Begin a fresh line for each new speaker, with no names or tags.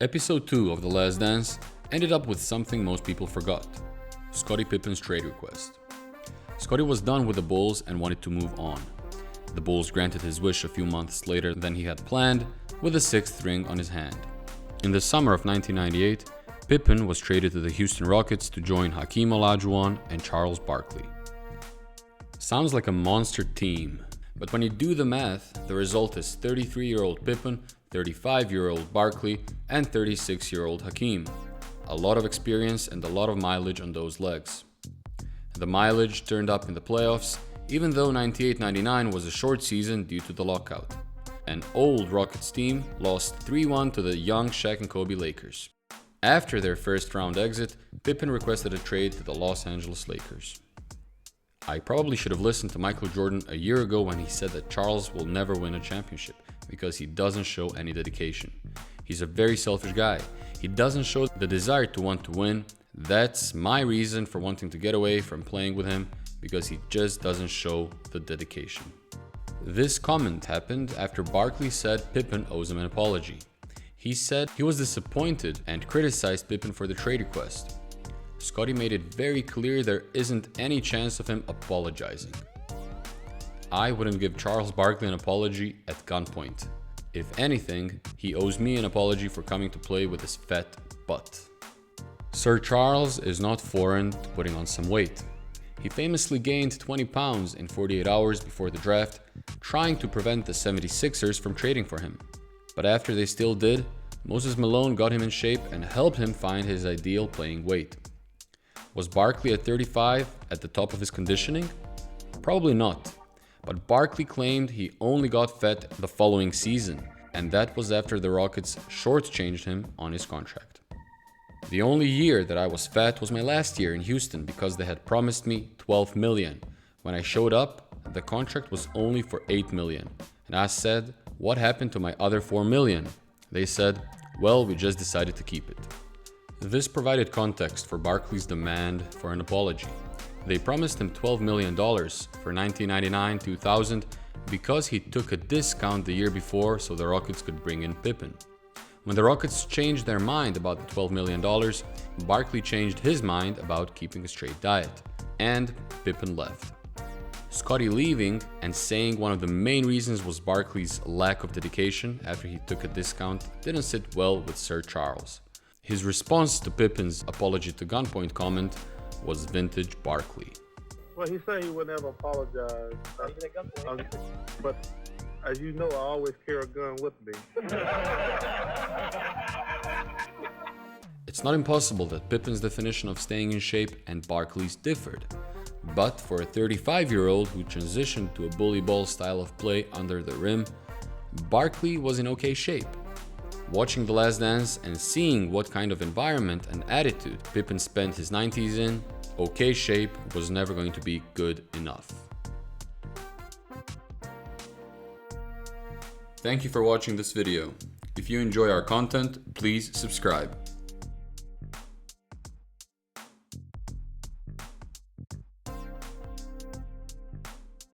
Episode 2 of The Last Dance ended up with something most people forgot: Scottie Pippen's trade request. Scottie was done with the Bulls and wanted to move on. The Bulls granted his wish a few months later than he had planned, with a 6th ring on his hand. In the summer of 1998, Pippen was traded to the Houston Rockets to join Hakeem Olajuwon and Charles Barkley. Sounds like a monster team, but when you do the math, the result is 33-year-old Pippen, 35-year-old Barkley, and 36-year-old Hakeem. A lot of experience and a lot of mileage on those legs. The mileage turned up in the playoffs, even though 98-99 was a short season due to the lockout. An old Rockets team lost 3-1 to the young Shaq and Kobe Lakers. After their first round exit, Pippen requested a trade to the Los Angeles Lakers. I probably should have listened to Michael Jordan a year ago when he said that Charles will never win a championship because he doesn't show any dedication. He's a very selfish guy. He doesn't show the desire to want to win. That's my reason for wanting to get away from playing with him, because he just doesn't show the dedication. This comment happened after Barkley said Pippen owes him an apology. He said he was disappointed and criticized Pippen for the trade request. Scottie made it very clear there isn't any chance of him apologizing. I wouldn't give Charles Barkley an apology at gunpoint. If anything, he owes me an apology for coming to play with his fat butt. Sir Charles is not foreign to putting on some weight. He famously gained 20 pounds in 48 hours before the draft, trying to prevent the 76ers from trading for him. But after they still did, Moses Malone got him in shape and helped him find his ideal playing weight. Was Barkley at 35 at the top of his conditioning? Probably not. But Barkley claimed he only got fat the following season, and that was after the Rockets shortchanged him on his contract. The only year that I was fat was my last year in Houston because they had promised me $12 million. When I showed up, the contract was only for $8 million. And I said, what happened to my other $4 million? They said, well, we just decided to keep it. This provided context for Barkley's demand for an apology. They promised him $12 million for 1999-2000 because he took a discount the year before so the Rockets could bring in Pippen. When the Rockets changed their mind about the $12 million, Barkley changed his mind about keeping a straight diet, and Pippen left. Scottie leaving and saying one of the main reasons was Barkley's lack of dedication after he took a discount didn't sit well with Sir Charles. His response to Pippen's apology to gunpoint comment was vintage Barkley.
Well, he said he would never apologize. But as you know, I always carry a gun with me.
It's not impossible that Pippen's definition of staying in shape and Barkley's differed. But for a 35-year-old who transitioned to a bully ball style of play under the rim, Barkley was in okay shape. Watching The Last Dance and seeing what kind of environment and attitude Pippen spent his 90s in, okay shape was never going to be good enough. Thank you for watching this video. If you enjoy our content, please subscribe.